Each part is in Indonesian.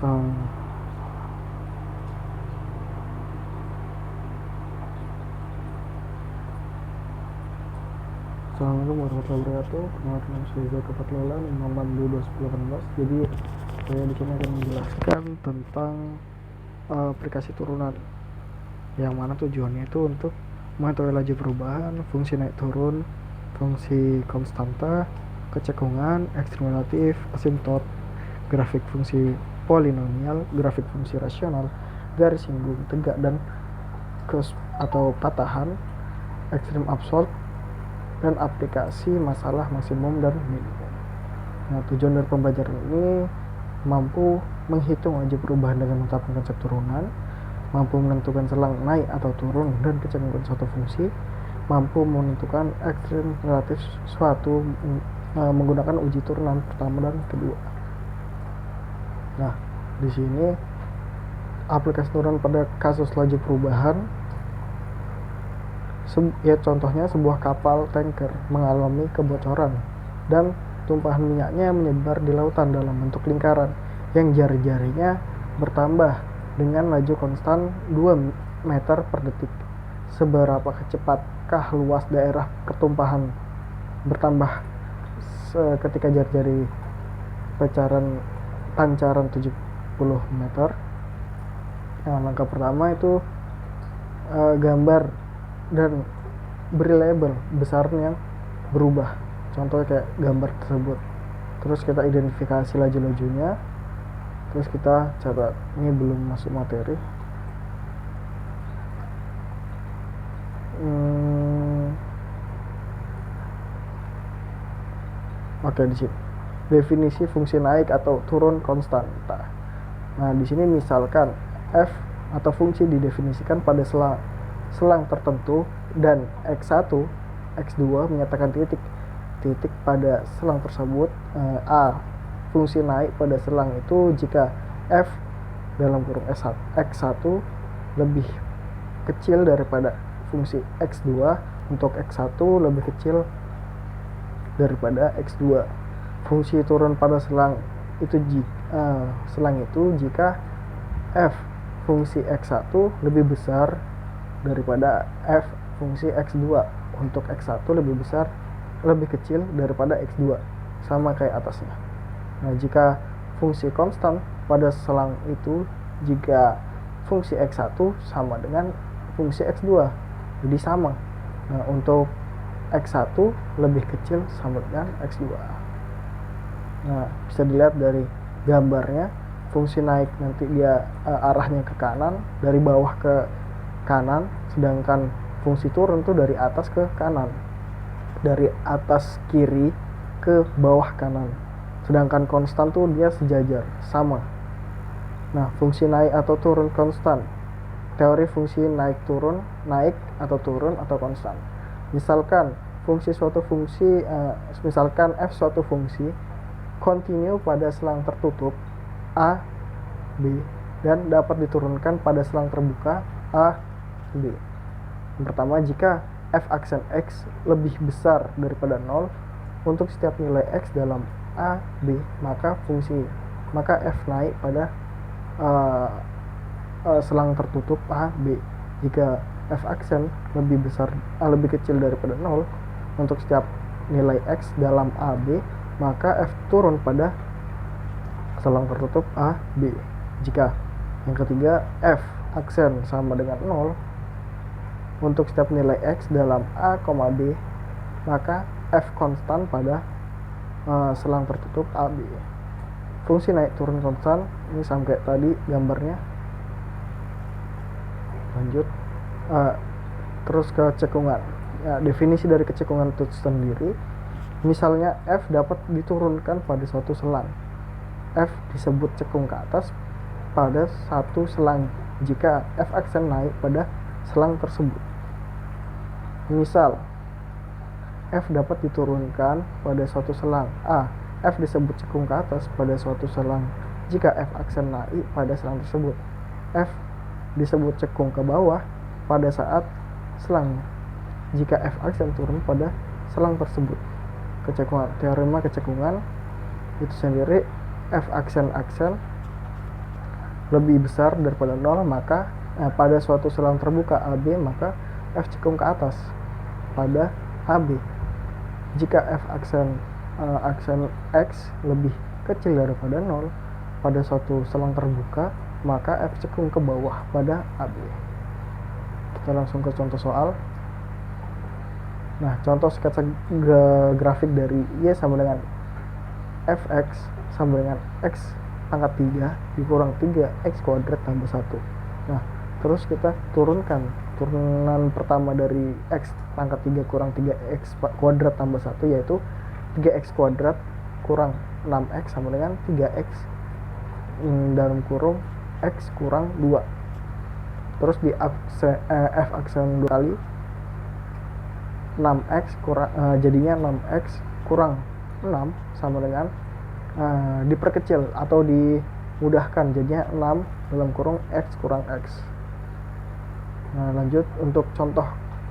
Assalamualaikum warahmatullahi wabarakatuh. Perkenalkan saya Zaka Fatlola, nomor 2018. Jadi saya di sini akan menjelaskan tentang aplikasi turunan, yang mana tujuannya itu untuk mengetahui laju perubahan, fungsi naik turun, fungsi konstanta, kecekungan, ekstrem relatif, asimtot, grafik fungsi polinomial, grafik fungsi rasional, garis singgung, tegak dan cross atau patahan, ekstrem absurd, dan aplikasi masalah maksimum dan minimum. Nah, tujuan dari pembelajaran ini mampu menghitung laju perubahan dengan menetapkan konsep turunan, mampu menentukan selang naik atau turun dan kecekungan suatu fungsi, mampu menentukan ekstrem relatif suatu menggunakan uji turunan pertama dan kedua. Nah, di sini aplikasi turunan pada kasus laju perubahan, ya contohnya sebuah kapal tanker mengalami kebocoran dan tumpahan minyaknya menyebar di lautan dalam bentuk lingkaran yang jari-jarinya bertambah dengan laju konstan 2 meter per detik. Seberapa kecepatkah luas daerah pertumpahan bertambah ketika jari-jari pancaran 70 meter? Nah, langkah pertama itu gambar dan beri label besarnya yang berubah, contohnya kayak gambar tersebut. Terus kita identifikasi laju-lajunya, terus kita catat. Ini belum masuk materi. Oke, di sini definisi fungsi naik atau turun konstanta. Nah, di sini misalkan f atau fungsi didefinisikan pada selang tertentu dan x1, x2 menyatakan titik pada selang tersebut. A, fungsi naik pada selang itu jika f dalam kurung x1 lebih kecil daripada fungsi x2 untuk x1 lebih kecil daripada x2. Fungsi turun pada selang itu jika f fungsi x1 lebih besar daripada f fungsi x2 untuk x1 lebih kecil daripada x2, sama kayak atasnya. Nah, jika fungsi konstan pada selang itu jika fungsi x1 sama dengan fungsi x2, jadi sama. Nah, untuk x1 lebih kecil sama dengan x2. Nah, bisa dilihat dari gambarnya, fungsi naik nanti dia arahnya ke kanan, dari bawah ke kanan, sedangkan fungsi turun tuh dari atas ke kanan, dari atas kiri ke bawah kanan, sedangkan konstan tuh dia sejajar, sama. Nah, fungsi naik atau turun konstan, teori fungsi naik atau turun atau konstan. Misalkan misalkan f suatu fungsi kontinu pada selang tertutup a, b, dan dapat diturunkan pada selang terbuka a, b. Yang pertama, jika f aksen x lebih besar daripada 0 untuk setiap nilai x dalam a, b, maka f naik pada selang tertutup a, b. Jika f aksen lebih kecil daripada 0 untuk setiap nilai x dalam a, b, maka f turun pada selang tertutup a, b. Jika yang ketiga f aksen sama dengan 0 untuk setiap nilai x dalam a, b, maka f konstan pada selang tertutup a, b. Fungsi naik turun konstan ini sama kayak tadi gambarnya. Lanjut, terus ke cekungan. Ya, definisi dari kecekungan itu sendiri, misalnya f dapat diturunkan pada suatu selang. F disebut cekung ke atas pada satu selang jika f aksen naik pada selang tersebut. Misal, f dapat diturunkan pada suatu selang A. F disebut cekung ke atas pada suatu selang jika f aksen naik pada selang tersebut. F disebut cekung ke bawah pada saat selangnya jika f aksen turun pada selang tersebut. Teorema kecekungan itu sendiri, f aksen lebih besar daripada 0, maka pada suatu selang terbuka AB, maka F cekung ke atas pada AB. Jika F aksen X lebih kecil daripada 0 pada suatu selang terbuka, maka F cekung ke bawah pada AB. Kita langsung ke contoh soal. Nah, contoh sketsa grafik dari Y sama dengan Fx sama dengan X pangkat 3 dikurang 3X kuadrat tambah 1. Nah, terus kita turunkan turunan pertama dari X pangkat 3 kurang 3X kuadrat tambah 1, yaitu 3X kuadrat kurang 6X sama dengan 3X dalam kurung X kurang 2. Terus di F aksen 2 kali 6X kurang jadinya 6X kurang 6 sama dengan diperkecil atau dimudahkan jadinya 6 dalam kurung X kurang X. Nah, lanjut untuk contoh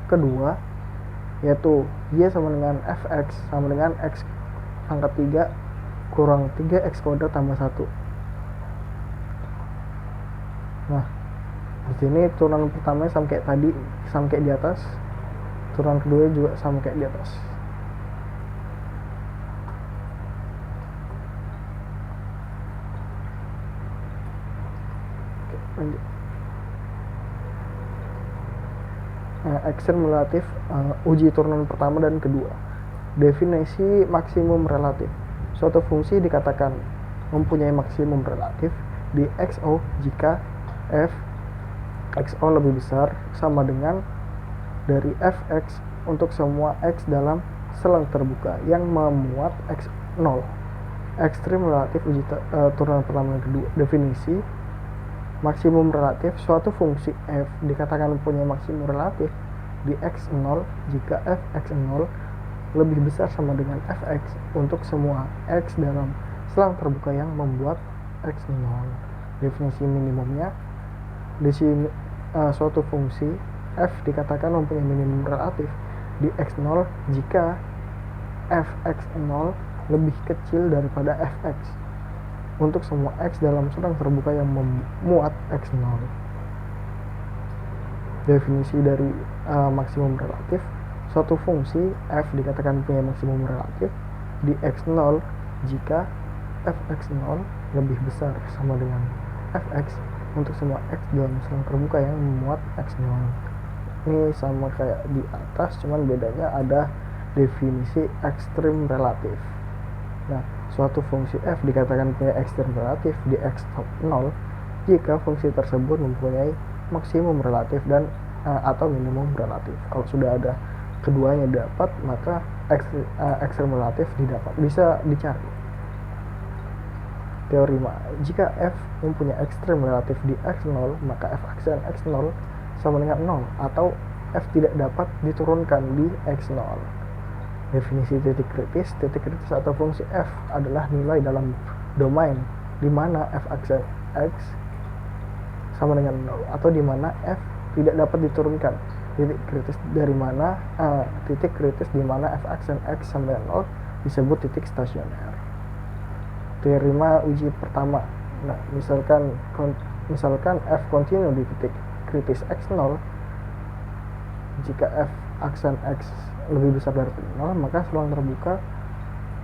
kedua, yaitu Y sama dengan Fx sama dengan X pangkat 3 kurang 3X kuadrat tambah 1. Nah, di sini turunan pertama sama kayak tadi, sama kayak di atas. Turunan kedua juga sama kayak di atas. Oke, lanjut. Ekstrim relatif, uji turunan pertama dan kedua. Definisi maksimum relatif. Suatu fungsi dikatakan mempunyai maksimum relatif di XO jika f XO lebih besar sama dengan dari Fx untuk semua X dalam selang terbuka yang memuat X0. Ekstrim relatif uji turunan pertama dan kedua. Definisi maksimum relatif, suatu fungsi f dikatakan mempunyai maksimum relatif di X0 jika Fx0 lebih besar sama dengan Fx untuk semua X dalam selang terbuka yang membuat X0. Definisi minimumnya, di sini suatu fungsi f dikatakan mempunyai minimum relatif di X0 jika Fx0 lebih kecil daripada Fx untuk semua X dalam selang terbuka yang memuat X0. Definisi dari maksimum relatif, suatu fungsi f dikatakan punya maksimum relatif di X0 jika Fx0 lebih besar sama dengan Fx untuk semua X dalam selang terbuka yang memuat X0. Ini sama kayak di atas, cuman bedanya ada definisi ekstrim relatif. Nah, suatu fungsi f dikatakan punya ekstrim relatif di X0 jika fungsi tersebut mempunyai maksimum relatif dan atau minimum relatif. Kalau sudah ada keduanya dapat, maka ekstrim relatif didapat, bisa dicari. Teorema, jika f mempunyai ekstrim relatif di X0, maka f aksen X0 sama dengan 0 atau f tidak dapat diturunkan di X0. Definisi titik kritis atau fungsi f adalah nilai dalam domain di mana f aksen X sama dengan 0 atau di mana f tidak dapat diturunkan. Titik kritis dari mana titik kritis di mana f aksen X sama dengan 0 disebut titik stasioner. Teorema uji pertama. Nah, misalkan f kontinu di titik kritis X0, jika f aksen X lebih besar dari 0, maka selang terbuka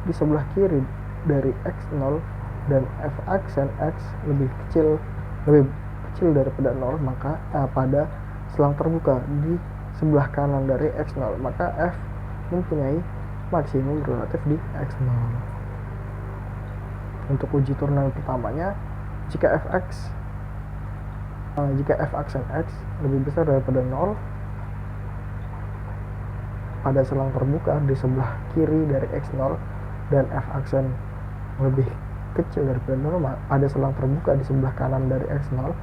di sebelah kiri dari X0 dan f aksen X lebih kecil daripada 0, maka pada selang terbuka di sebelah kanan dari X0, maka f mempunyai maksimum relatif di X0. Untuk uji turunan pertamanya, jika f aksen X lebih besar daripada 0 pada selang terbuka di sebelah kiri dari X0 dan f aksen lebih kecil daripada 0 pada selang terbuka di sebelah kanan dari X0,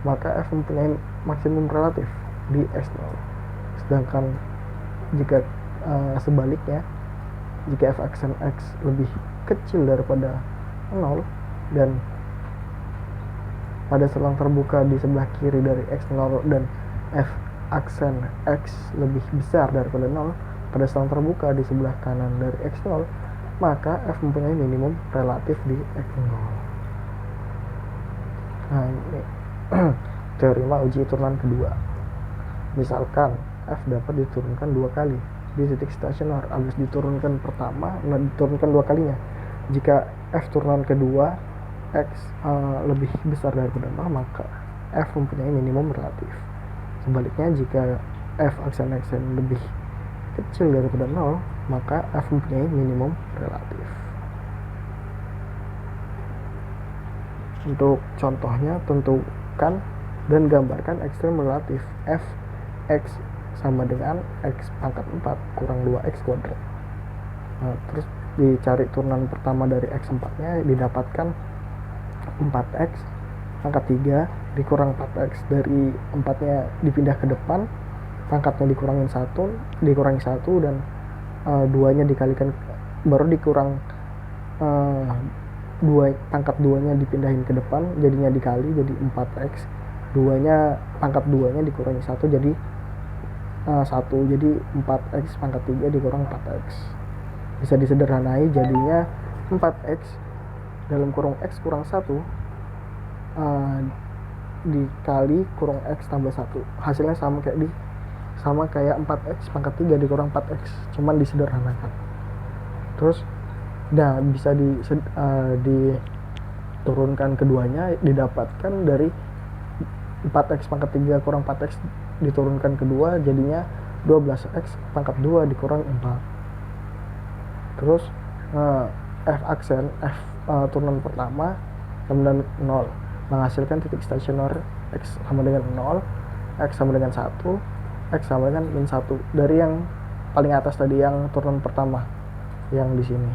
maka f mempunyai maksimum relatif di X0. Sedangkan jika sebaliknya, jika f aksen X lebih kecil daripada 0 dan pada selang terbuka di sebelah kiri dari X0 dan f aksen X lebih besar daripada 0 pada selang terbuka di sebelah kanan dari X0, maka f mempunyai minimum relatif di X0. Nah ini teorema uji turunan kedua. Misalkan F dapat diturunkan 2 kali di titik stasioner, habis diturunkan pertama, diturunkan 2 kalinya. Jika F turunan kedua X lebih besar daripada 0, maka F mempunyai minimum relatif. Sebaliknya, jika F aksen X lebih kecil daripada 0, maka F mempunyai minimum relatif. Untuk contohnya, tentukan dan gambarkan ekstrem relatif F X sama dengan X pangkat 4 kurang 2X kuadrat. Nah, terus dicari turunan pertama dari X4 nya, didapatkan 4X pangkat 3 dikurang 4X, dari 4 nya dipindah ke depan, pangkatnya dikurangi 1 dan 2 nya dikalikan, baru dikurang 2, pangkat 2 nya dipindahin ke depan, jadinya dikali jadi 4X, 2 nya pangkat 2 nya dikurangi 1 jadi 1, jadi 4X pangkat 3 dikurang 4X. Bisa disederhanai, jadinya 4X dalam kurung X kurang 1 dikali kurung X tambah 1, hasilnya sama kayak 4X pangkat 3 dikurang 4X, cuman disederhanakan. Terus bisa diturunkan keduanya, didapatkan dari 4X pangkat 3 kurang 4X diturunkan kedua, jadinya 12X pangkat 2 dikurang 4. Terus F aksen F turunan pertama kemudian 0 menghasilkan titik stasioner X sama dengan 0, X sama dengan 1, X sama dengan min 1. Dari yang paling atas tadi, yang turunan pertama, yang di sini,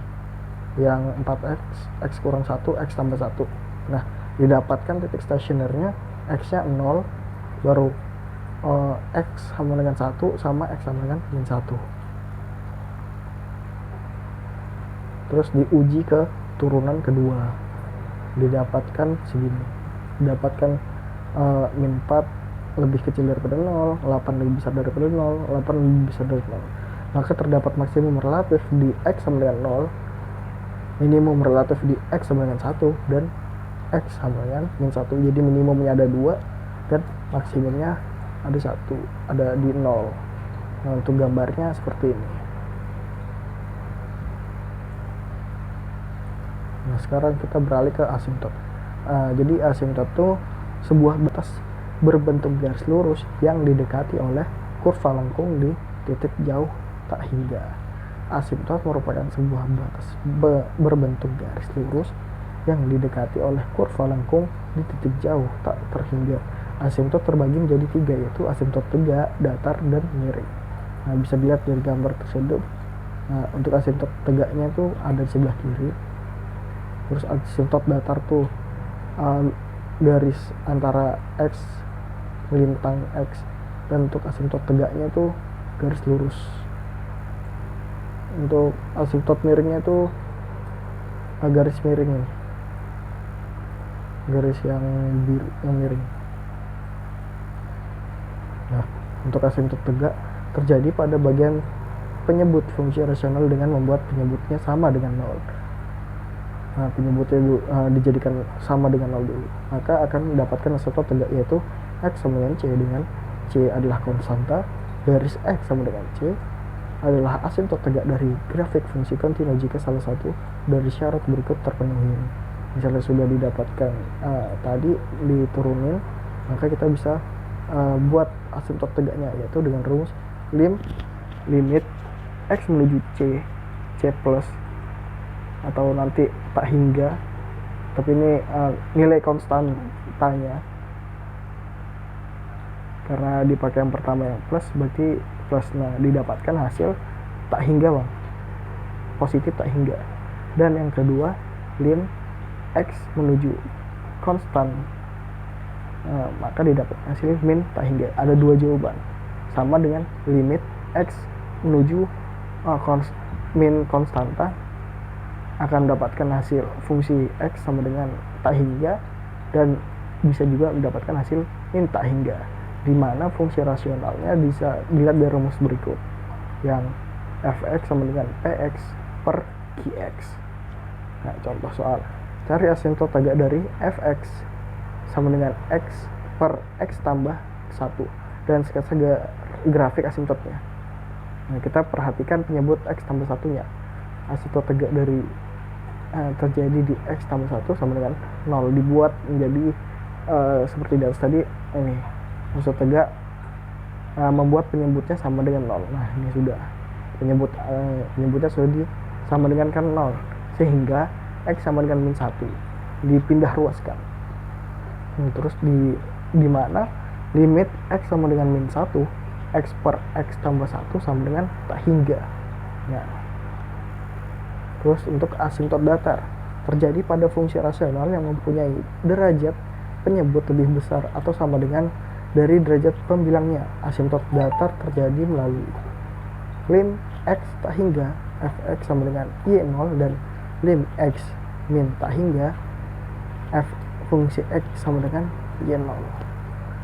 yang 4X, X kurang 1, X tambah 1. Nah, didapatkan titik stasionernya X nya 0, baru X sama dengan 1 sama X sama dengan min 1. Terus diuji ke turunan kedua, didapatkan segini, didapatkan min 4 lebih kecil daripada 0, 8 lebih besar daripada 0, 8 lebih besar dari 0. Maka terdapat maksimum relatif di X sama dengan 0, minimum relatif di X sama dengan 1, dan X sama dengan min 1. Jadi minimumnya ada 2 dan maksimumnya ada 1, ada di 0. Nah, untuk gambarnya seperti ini. Nah, sekarang kita beralih ke asimtot. Jadi asimtot itu sebuah batas berbentuk garis lurus yang didekati oleh kurva lengkung di titik jauh tak hingga. Asimtot merupakan sebuah batas berbentuk garis lurus yang didekati oleh kurva lengkung di titik jauh tak terhingga. Asimtot terbagi menjadi 3, yaitu asimtot tegak, datar, dan miring. Nah, bisa dilihat dari gambar tersebut. Nah, untuk asimtot tegaknya itu ada di sebelah kiri. Terus asimtot datar tuh garis antara X melintang X, dan untuk asimtot tegaknya itu garis lurus. Untuk asimtot miringnya itu garis miring ini, garis yang biru yang miring. Nah, untuk asimtot tegak terjadi pada bagian penyebut fungsi rasional dengan membuat penyebutnya sama dengan 0. Nah, penyebutnya dijadikan sama dengan 0 dulu, maka akan mendapatkan asimtot tegak, yaitu X sama dengan C, dengan C adalah konstanta, garis X sama dengan C adalah asimtot tegak dari grafik fungsi kontinu jika salah satu dari syarat berikut terpenuhi. Misalnya sudah didapatkan tadi diturunin, maka kita bisa buat asimtot tegaknya, yaitu dengan rumus limit X menuju C plus, atau nanti tak hingga, tapi ini nilai konstantanya karena dipakai yang pertama yang plus, berarti plus. Nah, didapatkan hasil tak hingga bang, positif tak hingga. Dan yang kedua, lim X menuju konstan, maka didapat hasil min tak hingga. Ada 2 jawaban, sama dengan limit X menuju min konstanta, akan mendapatkan hasil fungsi X sama dengan tak hingga, dan bisa juga mendapatkan hasil min tak hingga, di mana fungsi rasionalnya bisa dilihat dari rumus berikut, yang fx sama dengan px per qx. Nah, contoh soal, cari asimtot tegak dari fx. sama dengan X per X tambah 1 dan sketsa grafik asimptotnya. Nah, kita perhatikan penyebut X tambah 1-nya. Asimptot tegak dari terjadi di X tambah 1 sama dengan 0 dibuat menjadi seperti di atas tadi ini. Asimptot tegak membuat penyebutnya sama dengan 0. Nah, ini sudah penyebutnya sudah sama dengan kan 0, sehingga X sama dengan min 1 dipindah ruaskan. Terus di mana limit X sama dengan min 1, X per X tambah 1 sama dengan tak hingga. Nah, terus untuk asimptot datar terjadi pada fungsi rasional yang mempunyai derajat penyebut lebih besar atau sama dengan dari derajat pembilangnya. Asimptot datar terjadi melalui lim X tak hingga fx sama dengan y0 dan lim X min tak hingga f fungsi X sama dengan y0.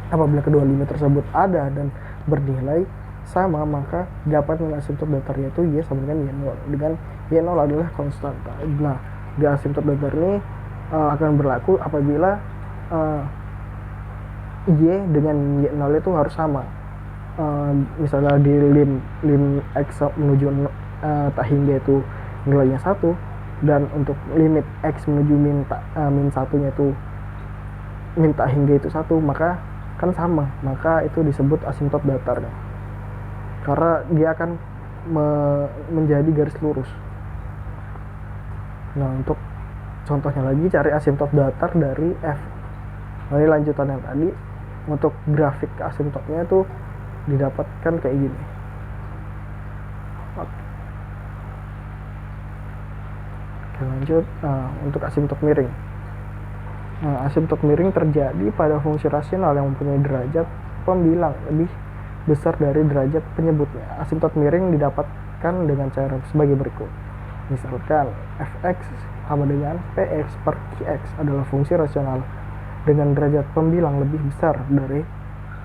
Apabila kedua limit tersebut ada dan bernilai sama, maka dapat dengan asimptot datar yaitu y sama dengan y0, dengan y0 adalah konstanta. Nah, di asimptot datar ini akan berlaku apabila y dengan y0 itu harus sama. Misalnya di lim X menuju tak hingga itu nilainya 1, dan untuk limit X menuju min 1-nya itu min tak hingga itu 1, maka kan sama, maka itu disebut asimptot datarnya, karena dia akan menjadi garis lurus. Nah, untuk contohnya lagi, cari asimptot datar dari F. Nah, ini lanjutan yang tadi. Untuk grafik asimptotnya itu didapatkan kayak gini. Oke, lanjut. Untuk asimptot miring. Nah, asimptot miring terjadi pada fungsi rasional yang mempunyai derajat pembilang lebih besar dari derajat penyebutnya. Asimptot miring didapatkan dengan cara sebagai berikut. Misalkan fx sama dengan px per qx adalah fungsi rasional dengan derajat pembilang lebih besar dari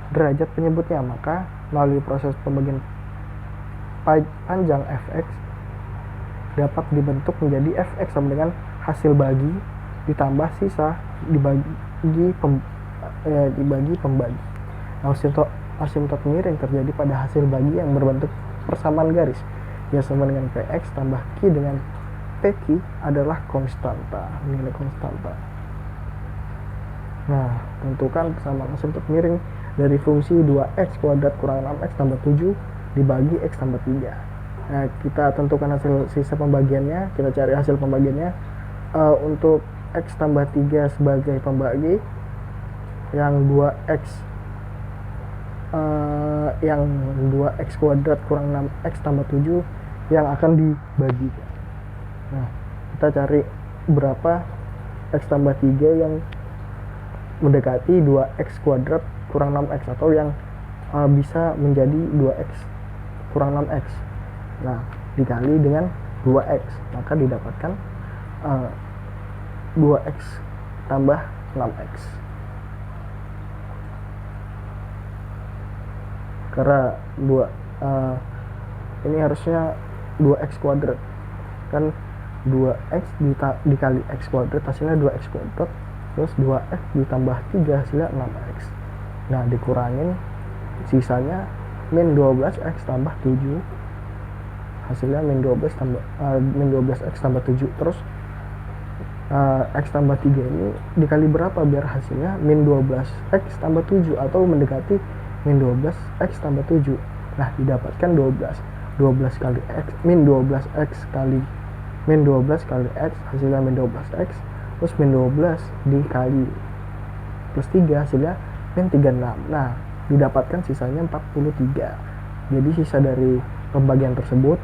derajat penyebutnya, maka melalui proses pembagian panjang fx dapat dibentuk menjadi fx sama dengan hasil bagi ditambah sisa dibagi pembagi. Nah, asimptot miring terjadi pada hasil bagi yang berbentuk persamaan garis, yang sama dengan px tambah q dengan pq adalah konstanta, nilai konstanta. Nah, tentukan persamaan asimptot miring dari fungsi 2x kuadrat kurang 6x tambah 7 dibagi x tambah 3. Nah, kita tentukan hasil sisa pembagiannya, kita cari hasil pembagiannya. Untuk x tambah 3 sebagai pembagi, yang 2x kuadrat kurang 6x tambah 7 yang akan dibagikan. Nah, kita cari berapa x tambah 3 yang mendekati 2x kuadrat kurang 6x, atau yang bisa menjadi 2x kurang 6x. Nah, dikali dengan 2x, maka didapatkan 2x tambah 6x. Karena ini harusnya 2x kuadrat, kan 2x dikali x kuadrat hasilnya 2x kuadrat, terus 2x ditambah 3 hasilnya 6x. Nah, dikurangin sisanya min 12x tambah 7 hasilnya min 12x tambah 7. Terus x tambah 3 ini dikali berapa biar hasilnya min 12x tambah 7 atau mendekati min 12x tambah 7. Nah, didapatkan 12 kali x min 12x kali min 12 kali x hasilnya min 12x, terus min 12 dikali plus 3 hasilnya min 36. Nah, didapatkan sisanya 43. Jadi sisa dari pembagian tersebut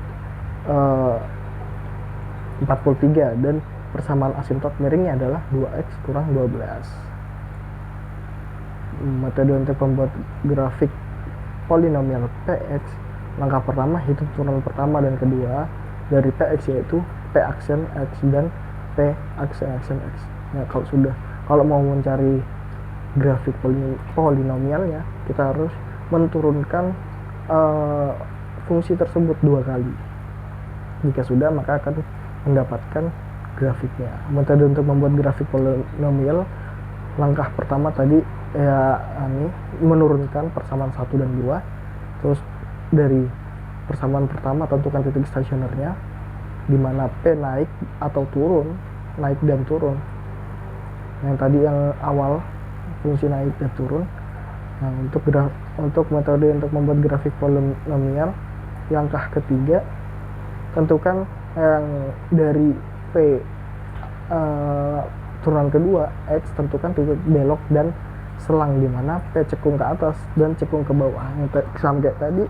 43, dan persamaan asimptot miringnya adalah 2x kurang 12. Metode untuk membuat grafik polinomial px, langkah pertama hitung turunan pertama dan kedua dari px, yaitu p aksen x dan p aksen x. Nah, kalau mau mencari grafik polinomialnya, kita harus menurunkan fungsi tersebut 2 kali. Jika sudah, maka akan mendapatkan grafiknya. Metode untuk membuat grafik polinomial langkah pertama tadi ya ini menurunkan persamaan 1 dan 2. Terus dari persamaan pertama tentukan titik stasionernya, di mana P naik atau turun, naik dan turun. Yang tadi yang awal fungsi naik dan turun. Nah, untuk metode untuk membuat grafik polinomial, langkah ketiga tentukan yang dari P turunan kedua X, tentukan titik belok dan selang, di mana P cekung ke atas dan cekung ke bawah. Sama kayak tadi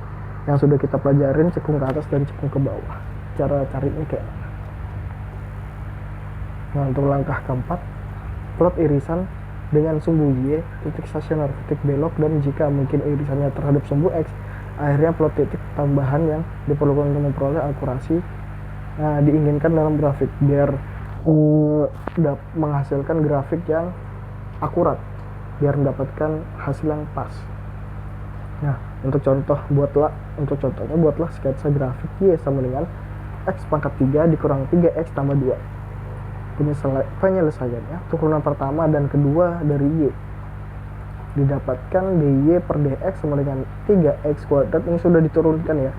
yang sudah kita pelajarin, cekung ke atas dan cekung ke bawah. Cara carinya kayak mana? Nah, untuk langkah keempat, plot irisan dengan sumbu Y, titik stasioner, titik belok, dan jika mungkin irisannya terhadap sumbu X, akhirnya plot titik tambahan yang diperlukan untuk memperoleh akurasi diinginkan dalam grafik, biar menghasilkan grafik yang akurat, biar mendapatkan hasil yang pas. Nah, untuk contohnya buatlah sketsa grafik Y sama dengan X pangkat 3 dikurang 3X tambah 2. Penyelesaiannya, turunan pertama dan kedua dari Y didapatkan dy per dx sama dengan 3x kuadrat. Ini sudah diturunkan ya,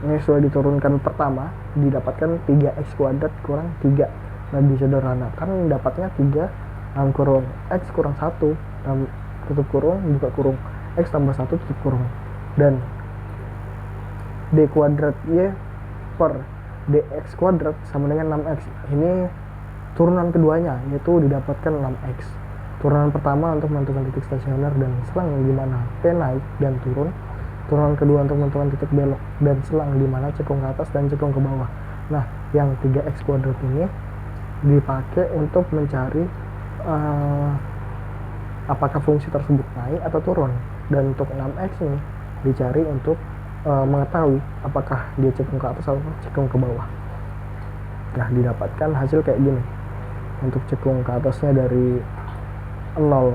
ini sudah diturunkan pertama, didapatkan 3x kuadrat kurang 3. Nah, disederhanakan dapatnya 3 dalam kurung x kurang 1 dalam tutup kurung buka kurung x tambah 1 tutup kurung, dan d kuadrat y per dx kuadrat sama dengan 6x. Ini turunan keduanya, yaitu didapatkan 6x. Turunan pertama untuk menentukan titik stasioner dan selang, di mana P naik dan turun. Turunan kedua untuk menentukan titik belok dan selang, di mana cekung ke atas dan cekung ke bawah. Nah, yang 3x kuadrat ini dipakai untuk mencari apakah fungsi tersebut naik atau turun, dan untuk 6x ini dicari untuk mengetahui apakah dia cekung ke atas atau cekung ke bawah. Nah, didapatkan hasil kayak gini. Untuk cekung ke atasnya dari 0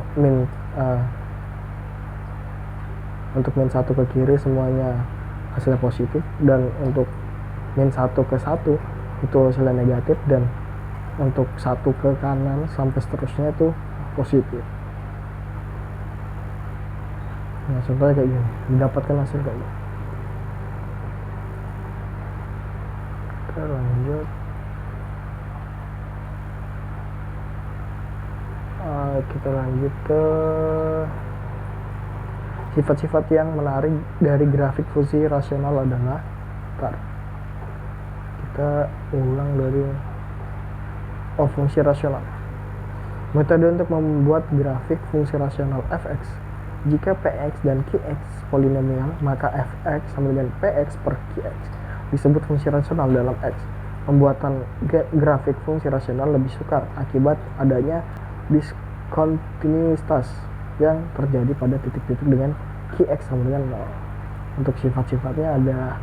untuk min 1 ke kiri semuanya hasilnya positif, dan untuk min 1 ke 1 itu hasilnya negatif, dan untuk 1 ke kanan sampai seterusnya itu positif. Nah, contohnya kayak gini, didapatkan hasil kayak gini. Kita lanjut. Kita lanjut ke sifat-sifat yang menarik dari grafik fungsi rasional adalah, kita ulang dari fungsi rasional. Metode untuk membuat grafik fungsi rasional fx. Jika px dan qx polinomial, maka fx sama dengan px per qx disebut fungsi rasional dalam x. Pembuatan grafik fungsi rasional lebih sukar akibat adanya diskontinuitas yang terjadi pada titik-titik dengan qx sama dengan 0. Untuk sifat-sifatnya ada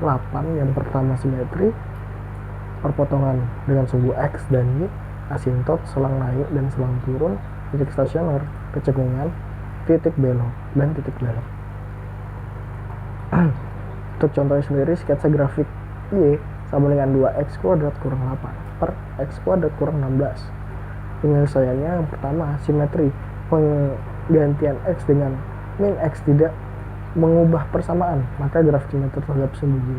8. Yang pertama simetri, perpotongan dengan sumbu x dan y, asintot, selang naik dan selang turun, titik stasioner, kecekungan, titik belok, dan titik belok. Untuk contohnya sendiri, sketsa grafik y sama dengan 2x kuadrat kurang 8 per x kuadrat kurang 16. Penyelesaiannya yang pertama simetri, penggantian x dengan min x tidak mengubah persamaan, maka grafik simetri terhadap sumbu y.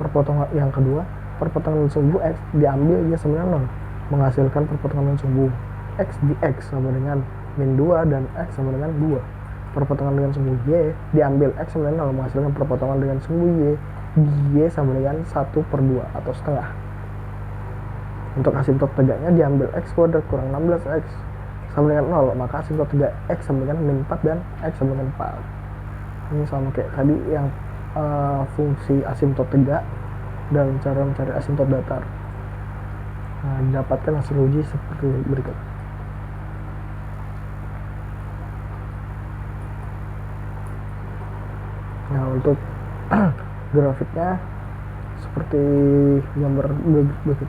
Perpotongan yang kedua, perpotongan sumbu x diambil y sama dengan 0, menghasilkan perpotongan sumbu x di x sama dengan min 2 dan x sama dengan 2. Perpotongan dengan sumbu y diambil x sama dengan 0, menghasilkan perpotongan dengan sumbu y sama dengan 1 per 2 atau setengah. Untuk asintot tegaknya diambil x kuadrat kurang 16x sama dengan 0, maka asintot tegak x sama dengan min 4 dan x sama dengan 4. Ini sama kayak tadi yang fungsi asintot tegak dan cara mencari asintot datar. Nah, didapatkan hasil uji seperti berikut. Nah, untuk grafiknya seperti gambar berikut.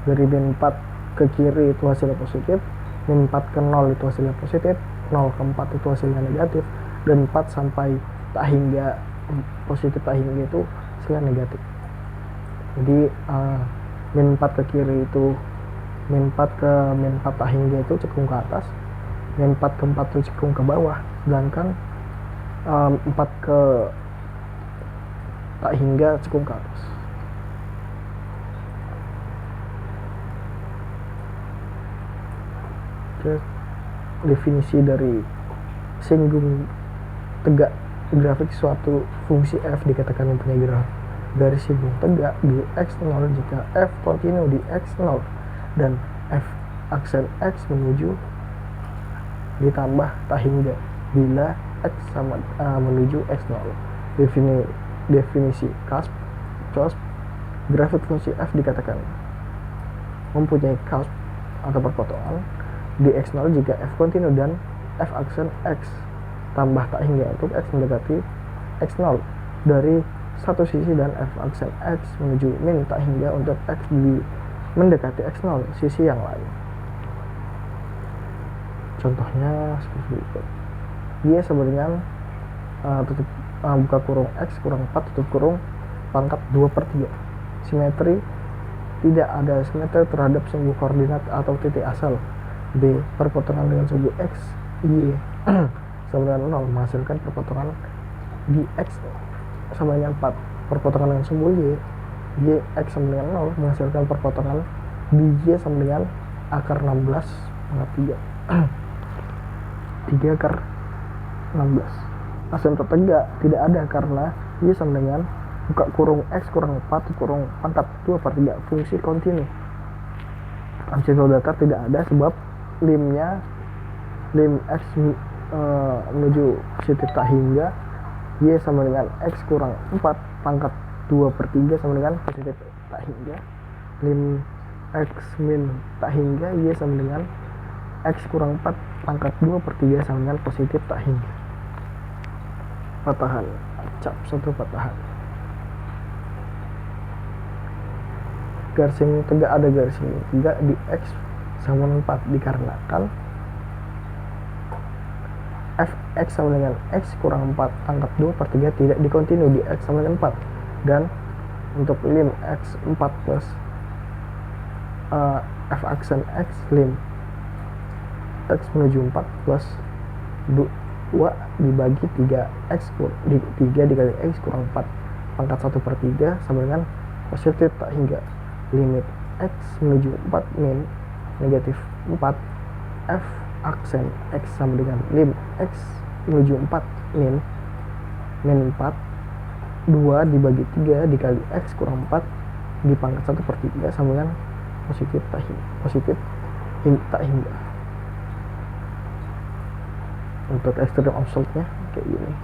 Dari min 4 ke kiri itu hasilnya positif, min 4 ke 0 itu hasilnya positif, 0 ke 4 itu hasilnya negatif, dan 4 sampai tak hingga positif tak hingga itu hasilnya negatif. Jadi min 4 ke kiri itu min 4 ke min 4 tak hingga itu cekung ke atas, Min 4 ke 4 itu cekung ke bawah, sedangkan 4 ke tak hingga cekung ke atas. Oke, definisi dari singgung tegak grafik suatu fungsi f dikatakan mempunyai garis singgung tegak di x0 jika f kontinu di x0 dan f aksen x menuju ditambah tak hingga bila x sama menuju x0. Definisi cusp grafik fungsi f dikatakan mempunyai cusp atau perpotongan di x0 jika f kontinu dan f aksen x tambah tak hingga untuk x mendekati x0 dari satu sisi dan f aksen x menuju min tak hingga untuk x mendekati x0 sisi yang lain. Contohnya seperti berikut. Dia sama dengan tutup buka kurung x kurang 4 tutup kurung pangkat 2/3. Simetri tidak ada simetri terhadap sumbu koordinat atau titik asal. B. Perpotongan dengan sumbu x y sama dengan 0 menghasilkan perpotongan di x sama dengan 4. Perpotongan dengan sumbu y x sama dengan 0 menghasilkan perpotongan di y sama dengan akar 16 pangkat 3 3 akar 16. Asymptot tegak tidak ada karena y sama dengan buka kurung x kurang 4 kurung pangkat 2/3 fungsi kontinu. Asymptot datar tidak ada sebab lim x menuju positif tak hingga y sama dengan x kurang 4 pangkat 2/3 sama dengan positif tak hingga. Lim x min tak hingga y sama dengan x kurang 4 pangkat 2/3 sama dengan positif tak hingga. Patahan cap 1 patahan. Garis tegak ada garis tegak di x sama dengan 4 dikarenakan fx sama dengan x kurang 4 pangkat 2/3 tidak dikontinu di x sama dengan 4 dan untuk lim x 4 plus f aksen x lim x menuju 4 plus 2 dibagi 3 dikali x kurang 4 pangkat 1/3 sama dengan positif tak hingga limit x menuju 4 min negatif 4 f aksen x sama dengan lim x menuju 4 min 4 2 dibagi 3 dikali x kurang 4 di pangkat 1/3 sama dengan positif tak hingga. Untuk ekstrem absolutnya kayak gini.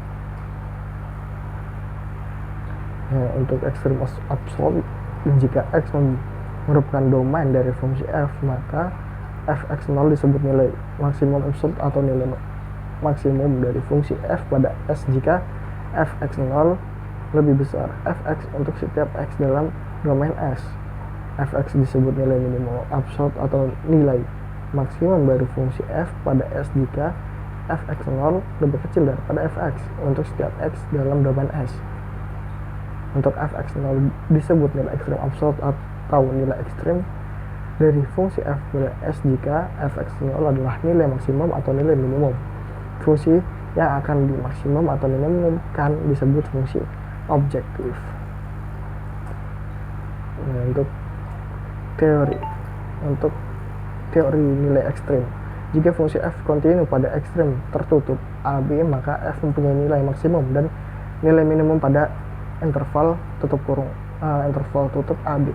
Nah, untuk ekstrem absolut jika x merupakan domain dari fungsi f maka fx0 disebut nilai maksimum absolut atau nilai maksimum dari fungsi f pada s jika fx0 lebih besar fx untuk setiap x dalam domain s. Fx disebut nilai minimum absolut atau nilai maksimum dari fungsi f pada s jika fx0 lebih kecil daripada fx untuk setiap x dalam domain s. Untuk fx0 disebut nilai ekstrem absolut atau nilai ekstrem dari fungsi f pada s jika fx0 adalah nilai maksimum atau nilai minimum. Fungsi yang akan dimaksimum atau minimumkan disebut fungsi objektif. Nah, untuk teori nilai ekstrem. Jika fungsi f kontinu pada ekstrem tertutup AB maka f mempunyai nilai maksimum dan nilai minimum pada interval tutup AB.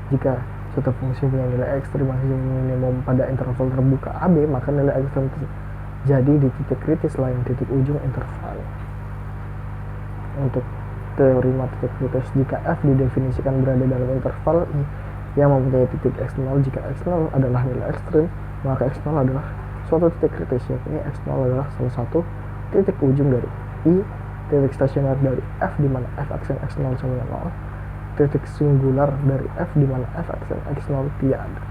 Jika suatu fungsi punya nilai ekstrem maksimum minimum pada interval terbuka AB maka nilai ekstrem terjadi di titik kritis lain titik ujung interval. Untuk teori titik kritis jika f didefinisikan berada dalam interval yang mempunyai titik x0 jika x0 adalah nilai ekstrem maka x0 adalah suatu titik kritis yakni x0 adalah salah satu titik ujung dari I titik stasioner dari f di mana f aksen x0 sama dengan 0 titik singular dari f di mana f aksen x0 tidak ada.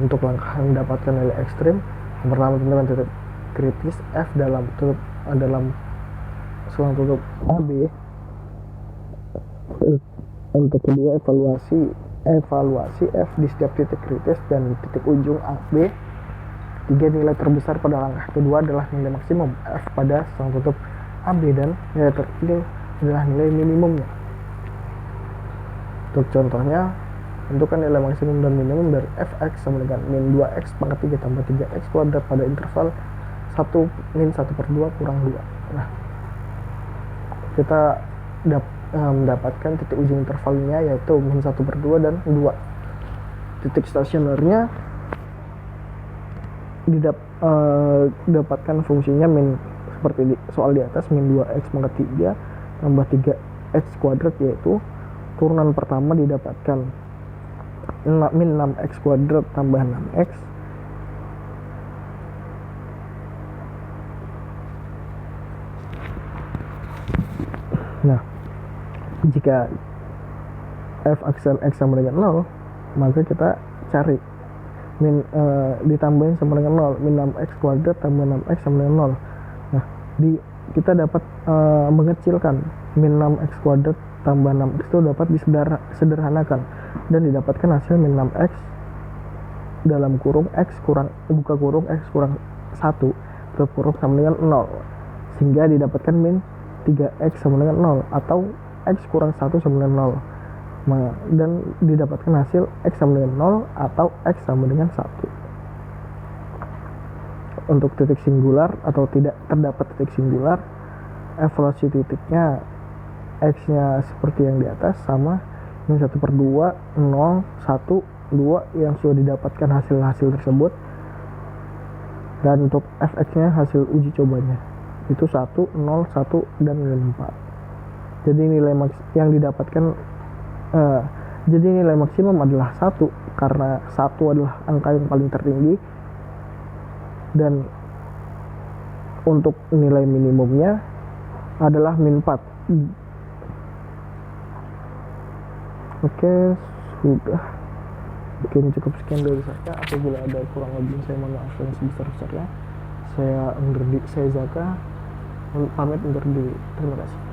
Untuk langkah mendapatkan nilai ekstrem yang pertama tentukan titik kritis f dalam selang tutup AB. Untuk kedua evaluasi f di setiap titik kritis dan titik ujung AB. Tiga nilai terbesar pada langkah kedua adalah nilai maksimum F pada song tutup AB dan nilai terkecil adalah nilai minimumnya. Untuk contohnya, tentukan nilai maksimum dan minimum dari fx sama dengan min 2x pangkat 3 tambah 3x kuadrat pada interval 1 min 1 per 2 kurang 2. Nah, kita mendapatkan titik ujung intervalnya yaitu min 1 per 2 dan 2. Titik stasionernya didapatkan fungsinya min seperti soal di atas, min 2x pangkat 3 tambah 3x kuadrat, yaitu turunan pertama didapatkan min 6x kuadrat tambah 6x nah, jika f aksen x sama dengan 0, maka kita cari ditambahin sama dengan 0, min 6x kuadrat tambah 6x sama dengan 0. Nah, kita dapat mengecilkan min 6x kuadrat tambah 6x itu dapat disederhanakan dan didapatkan hasil min 6x dalam kurung x kurang buka kurung x kurang 1 tutup kurung sama dengan 0, sehingga didapatkan min 3x sama dengan 0 atau x kurang 1 sama dengan 0, dan didapatkan hasil x sama dengan 0 atau x sama dengan 1. Untuk titik singular atau tidak terdapat titik singular, evaluasi titiknya x-nya seperti yang di atas, sama min 1 per 2, 0, 1, 2 yang sudah didapatkan hasil-hasil tersebut. Dan untuk fx-nya hasil uji cobanya itu 1, 0, 1, dan min 4. Jadi nilai yang didapatkan jadi nilai maksimum adalah 1 karena 1 adalah angka yang paling tertinggi, dan untuk nilai minimumnya adalah min 4. Oke, sudah. Mungkin cukup sekian dari saya. Apabila ada kurang lebih, saya mohon maaf yang sebesar-besarnya. Saya Zaka pamit undur diri. Terima kasih.